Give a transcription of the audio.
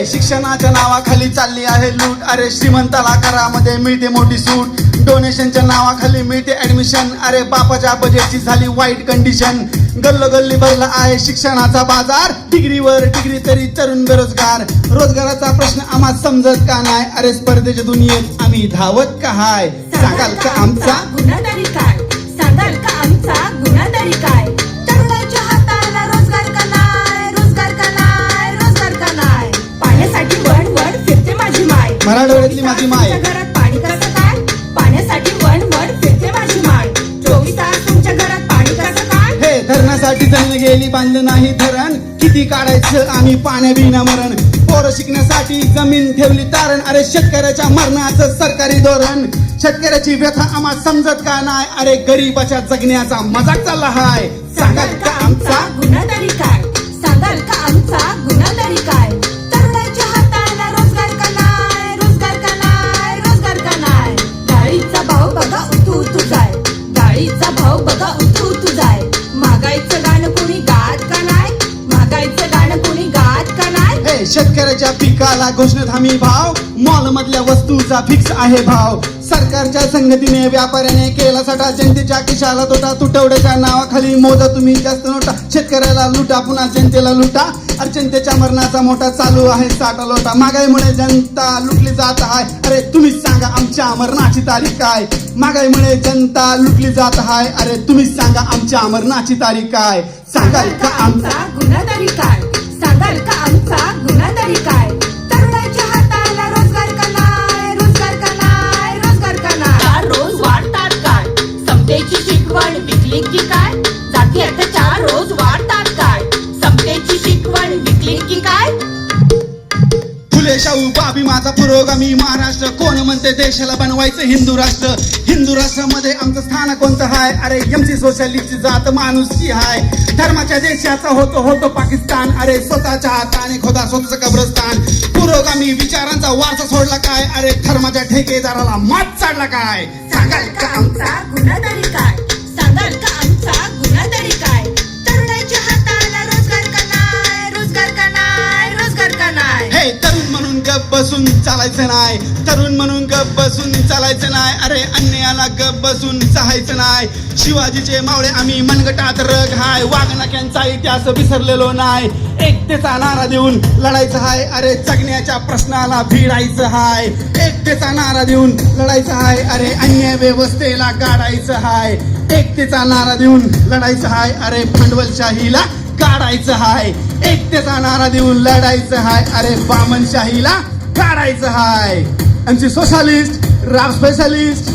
शिक्षणाच्या नावाखाली चालली आहे लूट, अरे श्रीमंताला करामध्ये मिळते मोठी सूट, डोनेशनच्या नावाखाली मिळते ऍडमिशन, अरे बापाच्या बजेटची झाली वाईट कंडिशन, गल्लोगल्ली भरला आहे शिक्षणाचा बाजार, डिग्रीवर डिग्री तरी तरुण बेरोजगार, रोजगाराचा प्रश्न आम्हाला समजत का नाही, अरे स्पर्धेच्या दुनियेत आम्ही धावत का हाय, सांगाल का आमचा गुन्हागारी काय, सांगाल का आमचा गुन्हागारी काय, तरुणाच्या हाताला रोजगार का नाही, रोजगार का नाही, रोजगार का नाही, पाण्यासाठी वणवण फिरते माझी माय, मराठवाड्यातली माझी माय, तुमच्या घरात पाणी कसं काय, पाण्यासाठी वणवण फिरते माझी माय, 24 तास तुमच्या घरात पाणी कसं काय, हे धरणासाठी जण गेली बांधलं नाही धरण, किती काढायचं आम्ही पाण्याविना मरण, पोरं शिकण्यासाठी जमीन ठेवली तारण, अरे शेतकऱ्याच्या मरणाचं सरकारी धोरण, शेतकऱ्याची व्यथा आम्हाला समजत का नाही, अरे गरीबाच्या जगण्याचा मजाक चालला हाय, सांगाल का आमचा गुन्हागारी काय, सांगाल का आमचा गुन्हागारी काय, तरुणाच्या हाताला रोजगार का नाही, रोजगार का नाही, रोजगार का नाही, डाळीचा भाव बघा उतू उतू जाय, डाळीचा भाव बघा उतू उतू जाय, महागाईचं गाणं कोणी गात का नाही, महागाईचं गाणं कोणी गात का नाही, हे शेतकऱ्याच्या पिकाला घोषणेत हमी भाव, मॉल मधल्या वस्तूचा फिक्स आहे भाव, सरकारच्या संगतीने व्यापाऱ्याने केला साठा, जनतेच्या खिशाला तोटा, तुटवड्याच्या नावाखाली मोजा तुम्ही जास्त नोटा, शेतकऱ्याला लुटा पुन्हा जनतेला लुटा, अरे जनतेच्या मरणाचा मोठा चालू आहे साठा लोटा, महागाईमुळे जनता लुटली जात आहे, अरे तुम्हीच सांगा आमच्या मरणाची तारीख काय, महागाईमुळे जनता लुटली जात आहे, अरे तुम्हीच सांगा आमच्या मरणाची तारीख काय, सांगाल का आमचा गुन्हागारी काय, सांगाल का आमचा गुन्हागारी काय, तरुणाच्या हाताला रोजगार का नाही, रोजगार का नाही, रोजगार का नाही, 4 रोज वाढतात काय, समतेची शिकवण विकली की काय, जाती आता 4 रोज वाढतात काय, समतेची शिकवण विकली की काय, फुले शाहू बाबी माझा पुरोगामी महाराष्ट्र, कोण म्हणते देशाला बनवायचं हिंदू राष्ट्र, हिंदू राष्ट्रामध्ये आमचं स्थान कोणतं हाय, अरे एमसी सोशलिस्टची जात माणूसची हाय, धर्माच्या देशाचा होतो पाकिस्तान, अरे स्वतःच्या हाताने खोदा स्वतःचं कब्रस्तान, पुरोगामी विचारांचा वारसा सोडला काय, अरे धर्माच्या ठेकेदाराला मात चाडला काय, सांगाल का आमचा गुन्हागारी काय, सांगाल का आमचा गुन्हागारी काय, तरुणाच्या हाताला रोजगार का नाही, रोजगार का नाही, रोजगार का नाही, हे तरुण म्हणून गप बसून चालायचं नाही, तरुण म्हणून गप बसून चालायचं नाही, अरे अन्यायाला गप बसून चाहायचं नाही, शिवाजीचे मावळे आम्ही मनगटात रग हाय, वाघनाक्यांचा इतिहास विसरलेलो नाही, एकतेचा नारा देऊन लढायचं हाय, अरे जगण्याच्या प्रश्नाला भिडायचं हाय, एकतेचा नारा देऊन लढायचं हाय, अरे अन्याय व्यवस्थेला गाडायचं हाय, एकतेचा नारा देऊन लढायचं हाय, अरे भांडवलशाहीला काढायचं हाय, एकतेचा नारा देऊन लढायचं हाय, अरे बामनशाहीला काढायचं हाय, आमची सोशलिस्ट राम स्पेशलिस्ट